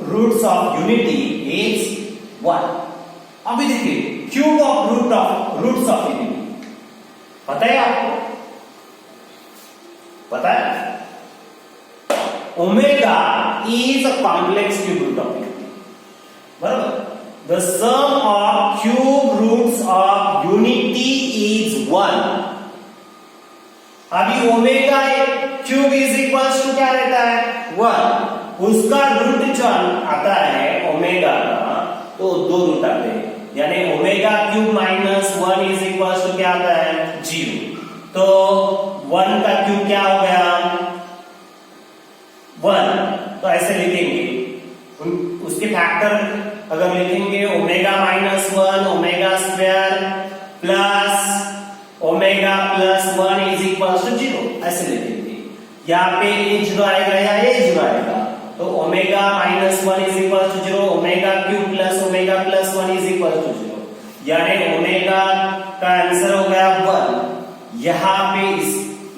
Roots of unity is 1। अभी देखिए cube of roots of unity पता है आपको? पता है? Omega is a complex cube root of unity, बराबर? The sum of cube roots of unity is 1। अभी omega cube is equal to क्या रहता है? 1। उसका रूट जो आता है ओमेगा का, तो 2 रूट आते हैं, यानी omega cube minus 1 is equal to क्या आता है? 0। तो 1 का क्यूब क्या हो गया? 1। तो ऐसे लिखेंगे, उसके फैक्टर अगर लिखेंगे omega minus 1 omega square plus omega plus 1 is equal to 0, ऐसे लिखेंगे। यहाँ पे ए 0 आएगा या ए 0 आएगा, तो omega minus 1 is equal to 0, omega cube plus omega plus 1 is equal to 0, यानी ओमेगा का आंसर हो गया 1। यहाँ पे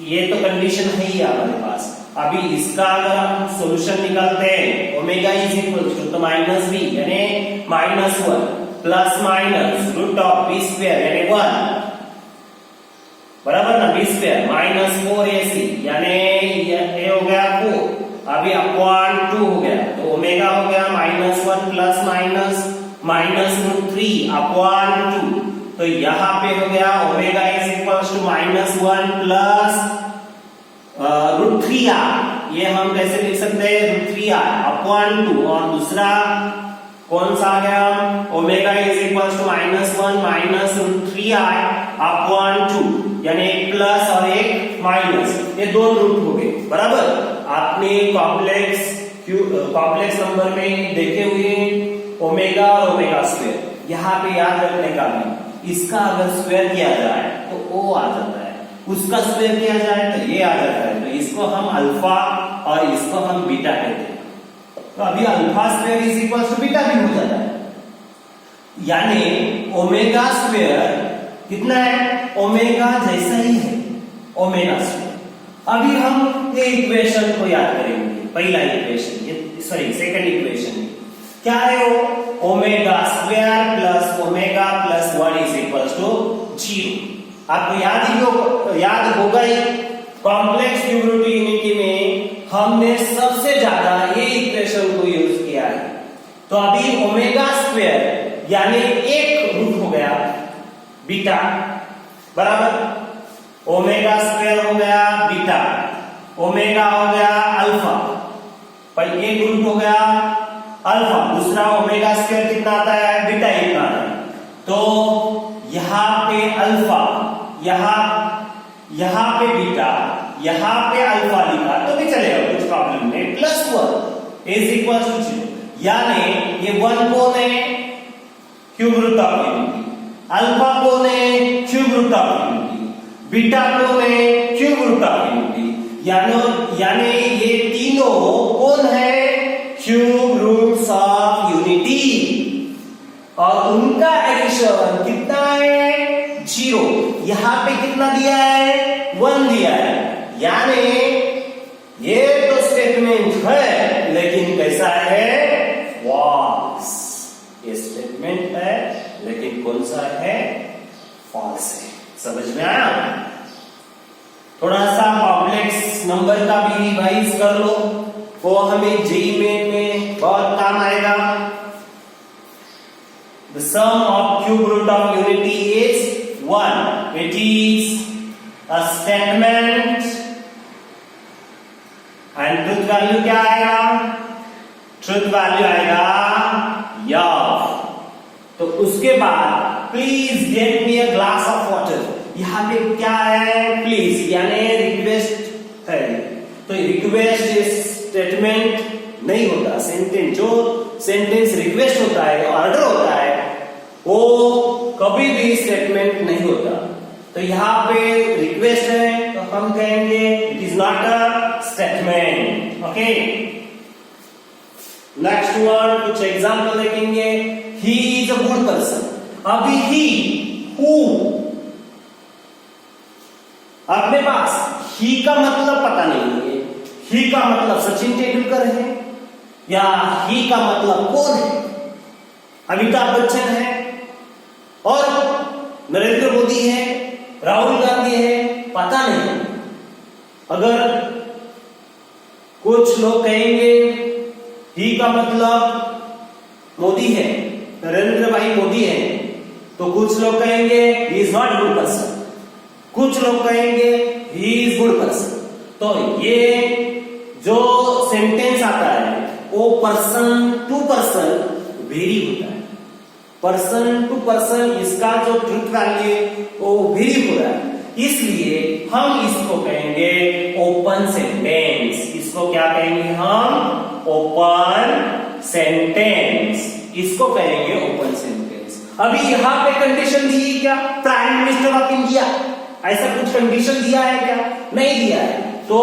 ये तो कंडीशन है ही हमारे पास। अभी इसका अगर हम सॉल्यूशन निकालते हैं, ओमेगा इज इक्वल टू तो माइनस बी यानी minus 1 plus minus root of b square यानी 1, बराबर ना? बी स्क्वायर माइनस 4ac यानी ये हो गया 4, अभी अपॉन 2 हो गया, तो ओमेगा हो गया minus 1 plus minus minus root 3 upon 2, तो यहाँ पे हो गया omega is equal to minus 1 plus root 3r। ये हम कैसे लिख सकते हैं? रूट 3r अपॉन 2, और दूसरा कौन सा आ गया? Omega is equal to minus 1 minus root 3r upon 2, यानी एक प्लस और एक माइनस, ये 2 रूट हो गए, बराबर? आपने कॉम्प्लेक्स नंबर में देखे हुए ओमेगा और ओमेगा स्क्वायर, यहाँ पे याद रखने का भी, इसका अगर स्क्वायर किया जाए तो ओ आ जाता है, उसका स्क्वायर किया जाए तो ये आ जाता है, तो इसको हम अल्फा और इसको हम बीटा कहते हैं। तो अभी alpha square is equal to beta भी हो जाता है, यानी ओमेगा स्क्वायर कितना है? ओमेगा जैसा ही है, ओमेगा स्क्वायर। अभी हम ये इक्वेशन को याद करेंगे, पहला इक्वेशन, ये सॉरी सेकंड इक्वेशन क्या है? वो omega square plus omega plus 1 is equal to 0। आपको याद होगा ही, कॉम्प्लेक्स क्यूब रूट यूनिटी में हमने सबसे ज्यादा ये इक्वेशन को यूज किया है। तो अभी ओमेगा स्क्वायर यानी एक रूट हो गया बीटा, बराबर? ओमेगा स्क्वायर हो गया बीटा, ओमेगा हो गया अल्फा, पर एक रूट हो गया अल्फा, दूसरा ओमेगा स्क्वायर कितना आता है? बीटा इतना आता है। तो यहाँ पे अल्फा, यहाँ पे बीटा, यहाँ पे अल्फा लिखा तो भी चलेगा, कुछ प्रॉब्लम नहीं। प्लस 1 इज इक्वल टू 0, यानी ये 1 कौन है? Cube root of unity. Alpha कौन है? Cube root of unity. Beta कौन है? Cube root of unity. यानी ये तीनों कौन है? क्यूब रूट्स ऑफ यूनिटी, और उनका एडिशन कितना है? 0। यहां पे कितना दिया है? 1 दिया है, यानी ये तो स्टेटमेंट है लेकिन कैसा है? फॉल्स। ये स्टेटमेंट है लेकिन कौन सा है? फॉल्स है। समझ में आया? थोड़ा सा कॉम्प्लेक्स नंबर का भी रिवाइज कर लो, वो हमें जेईई मेन में बहुत काम आएगा। The sum of cube root of unity is 1. It is a statement and truth value क्या आएगा? Truth value आएगा yeah. तो उसके बाद please get me a glass of water. यहाँ पे क्या है? Please यानी रिक्वेस्ट है, तो रिक्वेस्ट स्टेटमेंट नहीं होता। सेंटेंस जो सेंटेंस रिक्वेस्ट होता है, ऑर्डर होता है, वो कभी भी स्टेटमेंट नहीं होता। तो यहाँ पे रिक्वेस्ट है तो हम कहेंगे it is not a statement. Okay, next one कुछ एग्जांपल देखेंगे। He is a good person. अभी ही, हु, अपने पास ही का मतलब पता नहीं है। ही का मतलब सचिन तेंदुलकर है, या ही का मतलब कौन है? अमिताभ बच्चन है और नरेंद्र मोदी है, राहुल गांधी है, पता नहीं। अगर कुछ लोग कहेंगे ही का मतलब मोदी है, नरेंद्र भाई मोदी है, तो कुछ लोग कहेंगे he is not good person, कुछ लोग कहेंगे ही इज गुड पर्सन। तो ये जो सेंटेंस आता है वो पर्सन टू पर्सन वेरी होता है। पर्सन टू पर्सन इसका जो ट्रुथ वैल्यू वो वेरी हो रहा है, इसलिए हम इसको कहेंगे ओपन सेंटेंस। इसको क्या कहेंगे हम? Open sentence. इसको कहेंगे ओपन सेंटेंस। अभी यहां पे कंडीशन दी है क्या? प्राइम मिनिस्टर ऑफ इंडिया, ऐसा कुछ कंडीशन दिया है क्या? नहीं दिया है, तो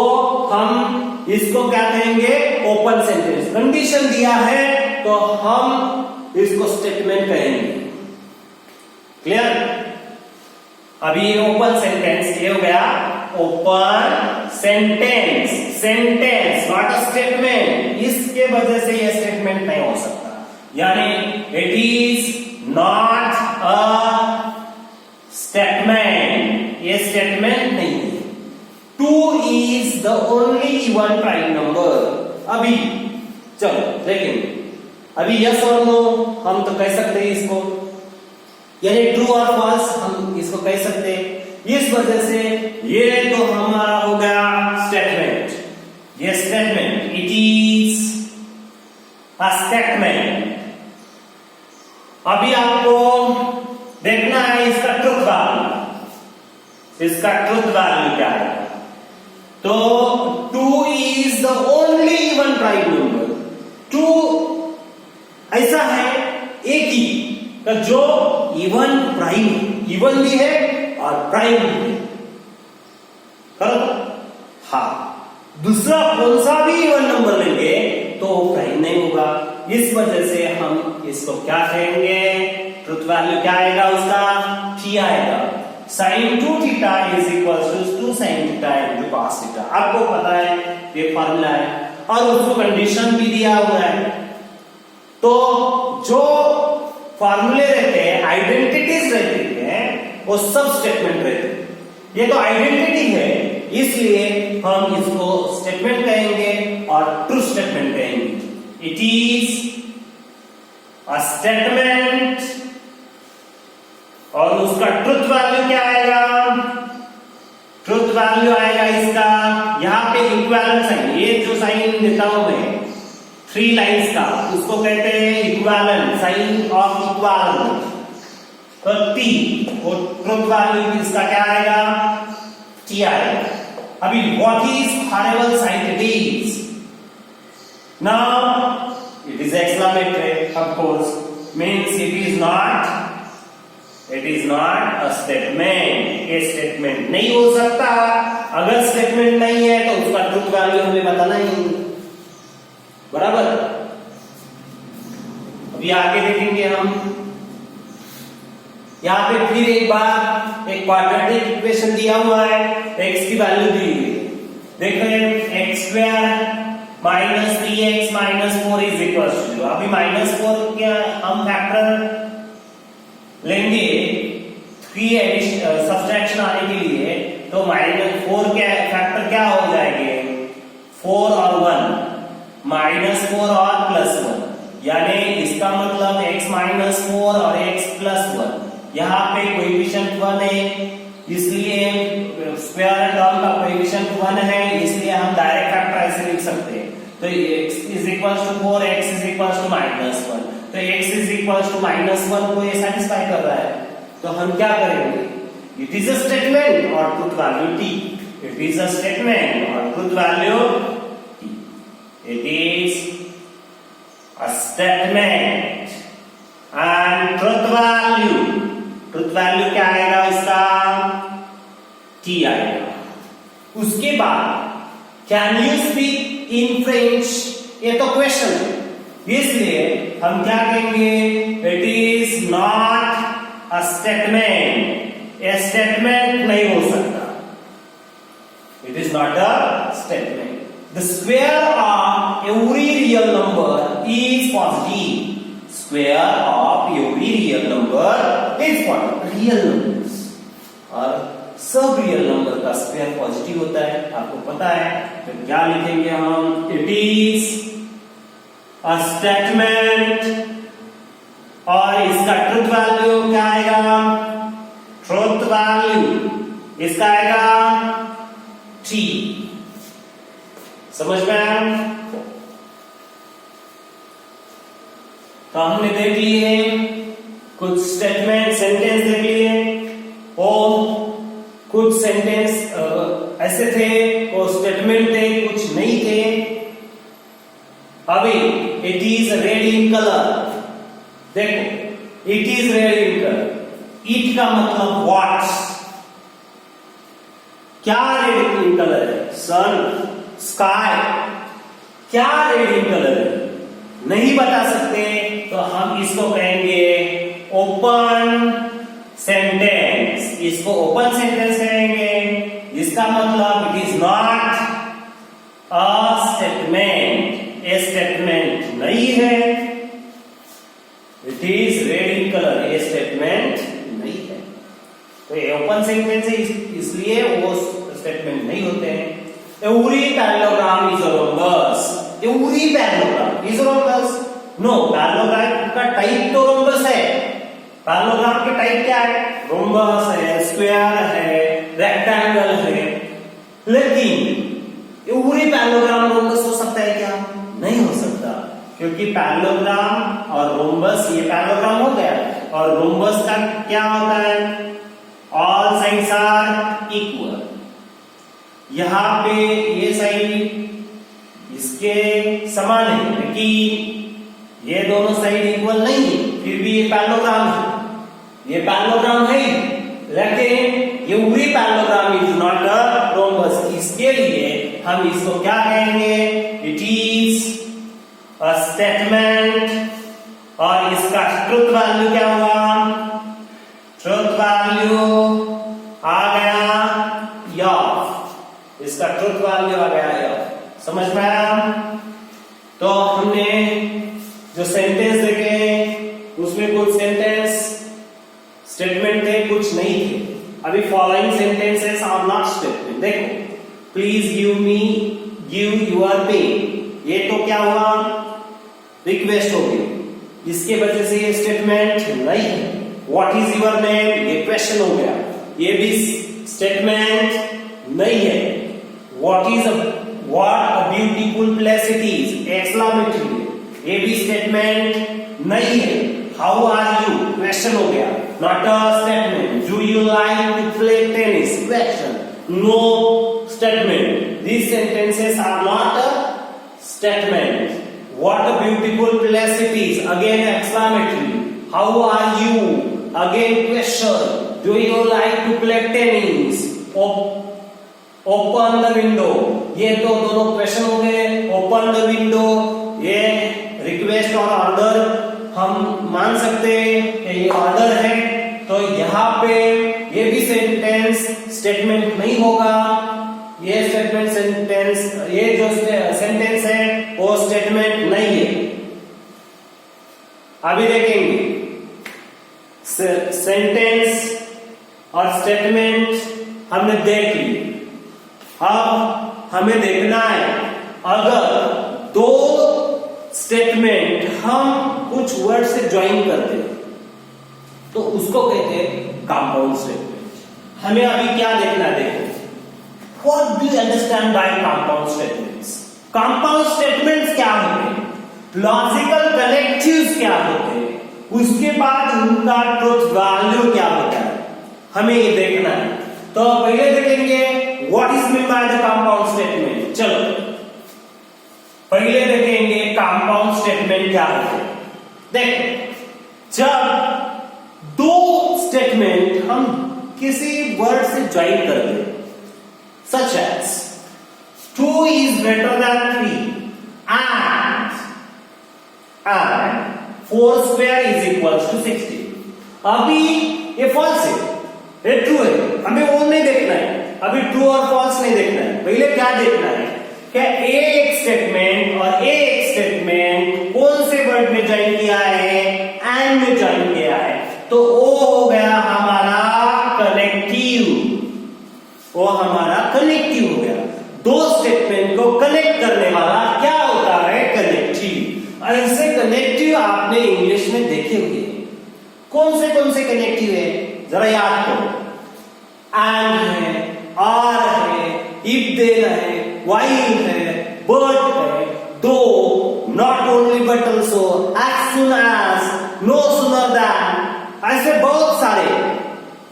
हम इसको क्या कहेंगे? Open sentence. कंडीशन दिया है तो हम इसको स्टेटमेंट कहेंगे। क्लियर? अभी ओपन सेंटेंस ये हो गया open sentence. Sentence not a statement, इसके वजह से ये स्टेटमेंट नहीं हो सकता। यानी it is not a statement, ये स्टेटमेंट नहीं है। 2 is the only even prime number. अभी चलो देखेंगे, अभी यस और नो हम तो कह सकते हैं इसको, यानी ट्रू और फॉल्स हम इसको कह सकते हैं। इस वजह से ये तो हमारा हो गया स्टेटमेंट। ये statement, it is a statement. अभी आपको देखना है इसका ट्रुथ वैल्यू। इसका ट्रुथ वैल्यू क्या है? तो 2 is the only even prime number. 2 ऐसा है एक ही जो इवन प्राइम, इवन भी है और प्राइम भी है। करो हाँ, दूसरा कौन सा भी इवन नंबर लेंगे तो प्राइम नहीं होगा। इस वजह से हम इसको क्या कहेंगे? ट्रुथ वैल्यू क्या आएगा उसका? थी आएगा। sin 2 theta is equal to 2 sin theta into cos theta. आपको पता है ये फार्मूला है और उसको कंडीशन भी दिया हुआ है। तो जो फार्मूले रहते हैं, आइडेंटिटीज रहती है, वो सब स्टेटमेंट रहते हैं। ये तो आइडेंटिटी है, इसलिए हम इसको स्टेटमेंट कहेंगे और ट्रू स्टेटमेंट कहेंगे। It is a statement. और उसका ट्रुथ वैल्यू क्या आएगा? ट्रुथ वैल्यू आएगा इसका, यहां पे इक्विवेलेंट साइन, ये जो साइन देता हूं मैं 3 लाइंस का, उसको कहते हैं इक्विवेलेंट, साइन ऑफ इक्विवेलेंट। तो T, वो ट्रुथ वैल्यू इसका क्या आएगा? T आएगा। अभी what is horrible sign? It is, now it is exclamatory of course, means it is not a statement. ये स्टेटमेंट नहीं हो सकता। अगर स्टेटमेंट नहीं है तो उसका ट्रुथ वैल्यू हमें बताना ही, बराबर। अभी आगे देखेंगे हम, यहां पे फिर एक बार एक क्वाड्रेटिक इक्वेशन दिया हुआ है, x की वैल्यू दी हुई है। देखो x square minus 3x minus 4 is equal to 0। अभी -4 क्या हम फैक्टर लेंगे 3 सब्सट्रैक्शन आने के लिए, तो -4 के फैक्टर क्या हो जाएंगे? 4 और 1, -4 और +1, यानी इसका मतलब x -4 और x +1। यहाँ पे कोएफिशिएंट 1 है, इसलिए स्क्वायर टर्म का कोएफिशिएंट 1 है, इसलिए हम डायरेक्ट फैक्टर ऐसे लिख सकते हैं। तो x is equal to 4, x is equal to -1, तो x इज इक्वल टू -1 को ये सेटिस्फाई कर रहा है। तो हम क्या करेंगे? इट इज अ स्टेटमेंट और truth value t। It is a statement और truth value t। It is a statement and truth value क्या आएगा इसका? t आएगा। उसके बाद can you speak in French? ये तो क्वेश्चन है, इसलिए हम क्या कहेंगे? It is not a statement. ये स्टेटमेंट नहीं हो सकता। It is not a statement. the square of every real number is positive. Square of every real number is what? Real numbers. और सब रियल नंबर का स्क्वायर पॉजिटिव होता है, आपको पता है। तो क्या लिखेंगे हम? इट इज अ स्टेटमेंट, और इसका ट्रुथ वैल्यू क्या आएगा? ट्रुथ वैल्यू इसका आएगा 3। समझ में आया? तो हमने देख लिए कुछ स्टेटमेंट, सेंटेंस देख लिए, और कुछ सेंटेंस ऐसे थे, और स्टेटमेंट थे, कुछ नहीं थे। अभी it is red in colour, देखो it is red in colour, it का मतलब व्हाट, क्या रेड इन कलर है? सन, स्काई, क्या रेड इन कलर है? नहीं बता सकते, तो हम इसको कहेंगे ओपन सेंटेंस। इसको ओपन सेंटेंस कहेंगे। इसका मतलब it is not a statement, a statement नहीं है। It is red in colour, a statement नहीं है। तो ये ओपन सेंटेंस है, इसलिए वो स्टेटमेंट नहीं होते हैं। Every parallelogram is a rhombus. Every parallelogram is a rhombus? No, parallelogram का टाइप तो रोम्बस है। पैरेललोग्राम के टाइप क्या है? रोम्बस है, स्क्वायर है, रेक्टेंगल है। लेकिन एवरी पैरेललोग्राम रोम्बस हो सकता है क्या? नहीं हो सकता, क्योंकि पैरेललोग्राम और रोम्बस, ये पैरेललोग्राम हो गया, और रोम्बस का क्या होता है? All sides are equal. यहां पे ये साइड इसके समान है, लेकिन ये दोनों साइड इक्वल नहीं है, फिर भी ये पैरेललोग्राम है। ये पैरेललोग्राम है, लेकिन ये पूरी parallelogram is not a rhombus. इसके लिए हम इसको क्या कहेंगे? इट इज अ स्टेटमेंट, और इसका ट्रुथ वैल्यू क्या होगा? ट्रुथ वैल्यू आ गया यफ। इसका ट्रुथ वैल्यू आ गया यफ। समझ में आया? तो हमने जो सेंटेंस देखे उसमें कुछ सेंटेंस स्टेटमेंट थे, कुछ नहीं थे। अभी following sentences are not statement. देखो, प्लीज गिव योर पेन, ये तो क्या हुआ? रिक्वेस्ट हो गई, इसके वजह से ये स्टेटमेंट नहीं है। व्हाट इज योर नेम, ये क्वेश्चन हो गया, ये भी स्टेटमेंट नहीं है। What a beautiful place it is, exclamatory, ये भी स्टेटमेंट नहीं है। हाउ आर यू, क्वेश्चन हो गया, not a statement. Do you like to play tennis, question, no statement. These sentences are not a statement. What a beautiful place it is, again exclamatory. How are you, again question. Do you like to play tennis? Open the window, ये तो दोनों question हो गए। Open the window, ये request और order हम मान सकते हैं कि ये ऑर्डर है, तो यहाँ पे ये भी सेंटेंस स्टेटमेंट नहीं होगा। ये स्टेटमेंट सेंटेंस, ये जो सेंटेंस है वो स्टेटमेंट नहीं है। अभी देखेंगे सेंटेंस और स्टेटमेंट हमने देख ली। अब हमें देखना है, अगर दो स्टेटमेंट हम कुछ वर्ड से ज्वाइन करते हैं तो उसको कहते हैं कंपाउंड स्टेटमेंट। हमें अभी क्या देखना है? देखो, What do you understand by compound statements? Compound statements क्या होते हैं? Logical connectives क्या होते हैं? उसके बाद उनका ट्रुथ वैल्यू क्या होता है, हमें ये देखना है। तो पहले देखेंगे what is meant by the compound statement। चलो पहले देखेंगे compound statement क्या होते हैं। देखो, जब दो स्टेटमेंट हम किसी वर्ड से ज्वाइन करते हैं, such as 2 is greater than 3 and 4 square is equals to 60। अभी ये false है, ये true है, हमें वो नहीं देखना है। अभी ट्रू और फॉल्स नहीं देखना है, पहले क्या देखना है क्या ए एक स्टेटमेंट और ए एक स्टेटमेंट कौन से वर्ड में ज्वाइन किया है? एंड में ज्वाइन किया है। तो ओ हो गया हमारा कनेक्टिव, वो हमारा कनेक्टिव हो गया। दो स्टेटमेंट को कनेक्ट करने वाला क्या होता है? कनेक्टिव। ऐसे कनेक्टिव आपने इंग्लिश में देखे हुए कौन से कनेक्टिव है जरा याद करो। एंड है, आर है, इफ देन है, व्हाइल है, बट है, though, not only but also, as soon as, no sooner than, ऐसे बहुत सारे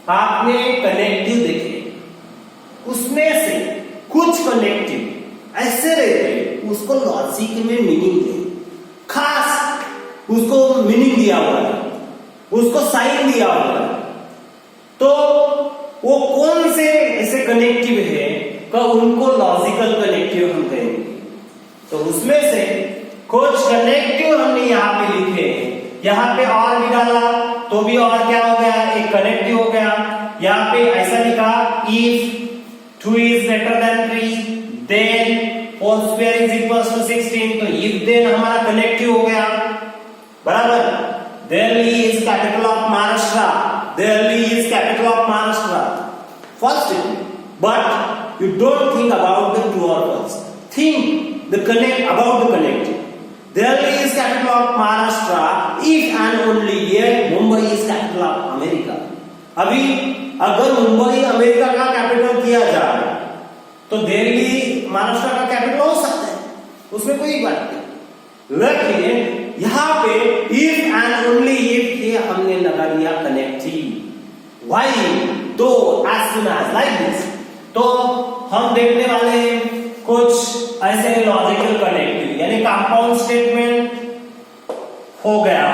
आपने कनेक्टिव देखे। उसमें से कुछ कनेक्टिव ऐसे रहते उसको लॉजिक में मीनिंग है, खास उसको मीनिंग दिया हुआ है, उसको साइन दिया हुआ है। तो वो कौन से ऐसे कनेक्टिव है का उनको लॉजिकल कनेक्टिव हम कहेंगे। तो उसमें से कुछ कनेक्टिव हमने यहाँ पे लिखे हैं। यहाँ पे और भी डाला तो भी और क्या हो गया? एक कनेक्टिव हो गया। यहाँ पे ऐसा लिखा if 2 is greater than 3 then 4 square is equals to 16। तो if then हमारा कनेक्टिव हो गया, बराबर। Delhi is capital of Maharashtra, Delhi is capital of Maharashtra, first statement। But you don't think about the true or false, think the connect about the connective। Delhi is capital of Maharashtra if and only yet Mumbai is capital of America। अभी अगर Mumbai America का capital किया जाए तो दिल्ली महाराष्ट्र का capital हो सकता है, उसमें कोई बात नहीं। लेकिन यहां पे इफ एंड ओनली इफ ये हमने लगा दिया कनेक्टिव। व्हाई? तो as soon as, like this. तो हम देखने वाले हैं कुछ ऐसे लॉजिकल कनेक्टिव, यानी कंपाउंड स्टेटमेंट हो गया।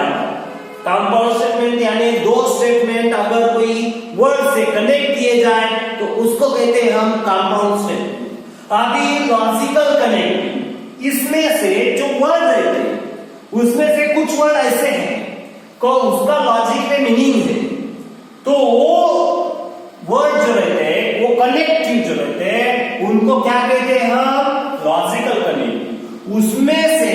कंपाउंड स्टेटमेंट यानी दो स्टेटमेंट अगर कोई वर्ड से कनेक्ट किए जाए तो उसको कहते हैं हम कंपाउंड स्टेटमेंट। अभी लॉजिकल कनेक्टिव, इसमें से जो वर्ड रहते हैं उसमें से कुछ वर्ड ऐसे हैं को उसका लॉजिक में मीनिंग है, तो वो वर्ड जो रहते हैं वो कनेक्टिव जो रहते हैं उनको क्या कहते हैं हम? Logical connective. उसमें से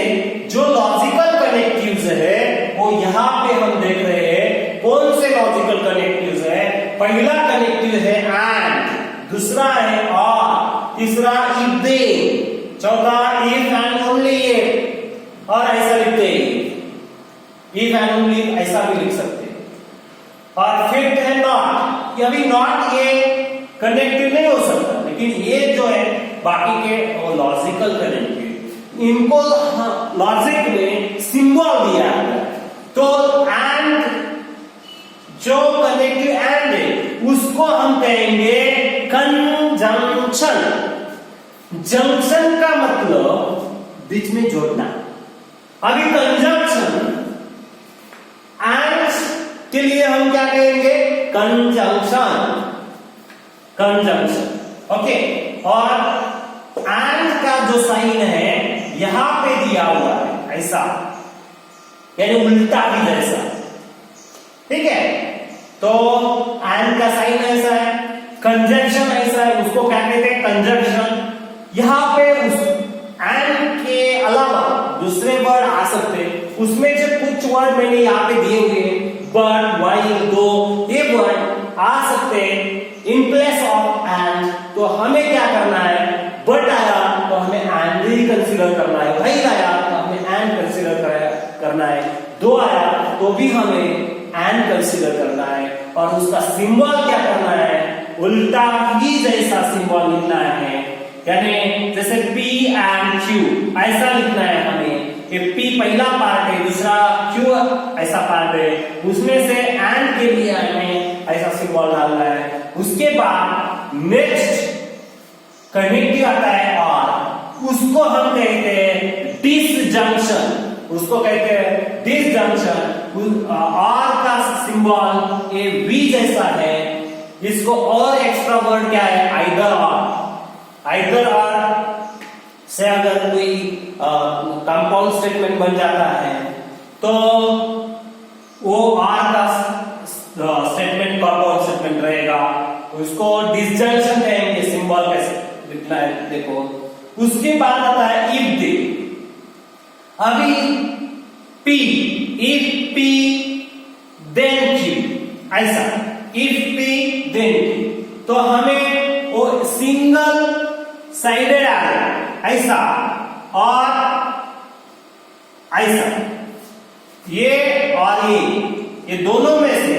जो लॉजिकल कनेक्टिव्स है वो यहां पे हम देख रहे हैं कौन से लॉजिकल कनेक्टिव्स है। पहला कनेक्टिव है एंड, दूसरा है और, तीसरा इफ दे, चौथा इफ एंड ओनली इफ, और ऐसा लिखते हैं इफ एंड ओनली ऐसा भी लिख सकते हैं। और फिफ्थ है नॉट। अभी नॉट ये कनेक्टिव नहीं हो सकता, लेकिन ये जो है बाकी के वो लॉजिकल कनेक्टिव, इनको लॉजिक में सिंबल दिया है। तो एंड जो कनेक्टिव एंड है उसको हम कहेंगे कंजंक्शन। जंक्शन का मतलब बीच में जोड़ना। अभी कंजंक्शन एंड के लिए हम क्या कहेंगे? Conjunction, conjunction. ओके, और एंड का जो साइन है यहां पे दिया हुआ है ऐसा, यानी उल्टा भी जैसा, ठीक है। तो एंड का साइन ऐसा है, कंजंक्शन ऐसा है, उसको क्या कहते हैं? कंजंक्शन। यहां पे उस एंड के अलावा दूसरे वर्ड आ सकते हैं, उसमें से कुछ वर्ड मैंने यहाँ पे दिए हुए हैं, बट, व्हाइल, दो, ये वर्ड आ सकते हैं इन प्लेस ऑफ एंड। तो हमें क्या करना है? बट आया तो हमें एंड ही कंसीडर करना है, व्हाइल आया तो हमें एंड कंसीडर करना है, दो आया तो भी हमें एंड कंसीडर करना है, और उसका सिंबल क्या करना है? उल्टा भी जैसा सिंबल लिखना है, यानी जैसे P एंड Q ऐसा लिखना है हमें। ये P पहला पार्ट है, दूसरा Q ऐसा पार्ट है, उसमें से एंड के लिए हमें ऐसा सिंबल डालना है। उसके बाद नेक्स्ट कनेक्टिव आता है और, उसको हम कहते हैं डिसजंक्शन, उसको कहते हैं डिसजंक्शन। और का सिंबल ये V जैसा है, इसको और एक्स्ट्रा वर्ड क्या है? आइदर और। आइदर और से अगर कोई कंपाउंड स्टेटमेंट बन जाता है तो वो आर का स्टेटमेंट कंपाउंड स्टेटमेंट रहेगा, उसको डिसजंक्शन कहेंगे। सिंबल कैसे लिखना है देखो, उसके बाद आता है इफ दे। अभी P, if P then Q, ऐसा if P then Q, तो हमें वो सिंगल साइडेड एरो ऐसा और ऐसा, ये और ये दोनों में से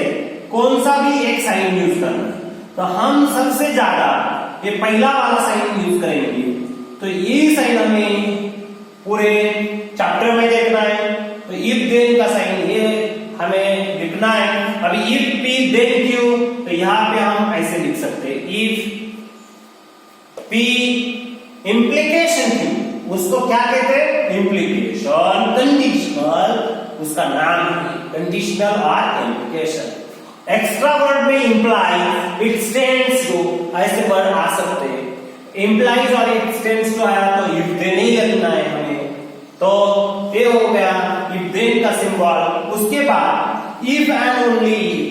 कौन सा भी एक साइन यूज करना है। तो हम सबसे ज्यादा ये पहला वाला साइन यूज करेंगे। तो ये साइन हमें पूरे चैप्टर में देखना है। तो इफ देन का साइन ये हमें लिखना है। अभी इफ पी देन क्यू, तो यहां पे हम ऐसे लिख सकते हैं इफ पी इंप्लीकेशन क्यू, उसको क्या कहते हैं? इंप्लीकेशन। कंडीशनल उसका नाम है, कंडीशनल और इंप्लीकेशन। एक्स्ट्रा वर्ड में इंप्लाई, इट स्टैंड्स टू, ऐसे वर्ड आ सकते हैं। इंप्लाइज और इट स्टैंड्स टू आया तो इफ देन ही लिखना है हमें। तो ये हो गया इफ देन का सिंबल। उसके बाद इफ एंड ओनली इफ,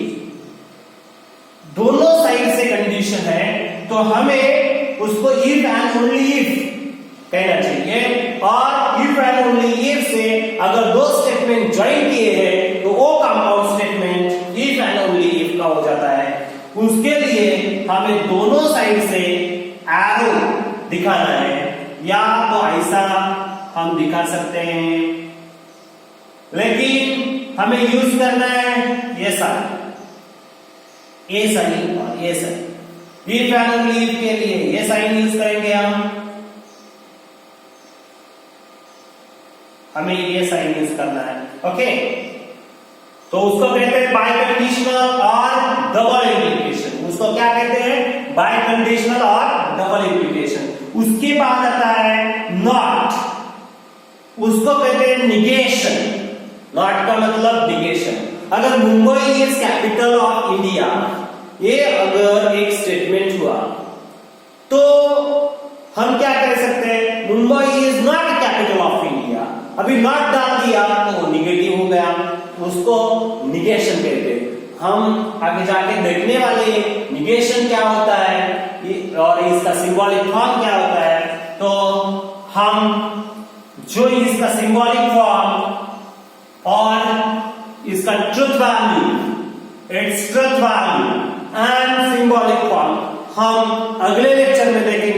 दोनों साइड से कंडीशन है तो हमें उसको इफ एंड ओनली इफ कहना चाहिए। और इफ एंड ओनली इफ से अगर दो स्टेटमेंट ज्वाइन किए हैं तो वो compound statement if and only if का हो जाता है। उसके लिए हमें दोनों साइड से एरो दिखाना है, या तो ऐसा हम दिखा सकते हैं, लेकिन हमें यूज करना है ये साइन, ये साइन और ये sign. If and only if के लिए ये साइन यूज करेंगे हमें ये साइन यूज करना है। ओके, तो उसको कहते हैं बाय कंडीशनल और डबल इंप्लीकेशन। उसको क्या कहते हैं? बाय कंडीशनल और डबल इंप्लीकेशन। उसके बाद आता है नॉट, उसको कहते हैं निगेशन। नॉट का मतलब निगेशन। अगर Mumbai is capital of India, ये अगर एक स्टेटमेंट हुआ तो हम क्या कर सकते हैं? Mumbai is not capital of India. अभी नॉट डाल दिया तो निगेटिव हो गया, उसको निगेशन कहते हैं। हम आगे जाके देखने वाले निगेशन क्या होता है और इसका सिंबॉलिक फॉर्म क्या होता है। तो हम जो इसका सिंबॉलिक फॉर्म और इसका truth value, it's truth value and symbolic form हम अगले लेक्चर में देखेंगे।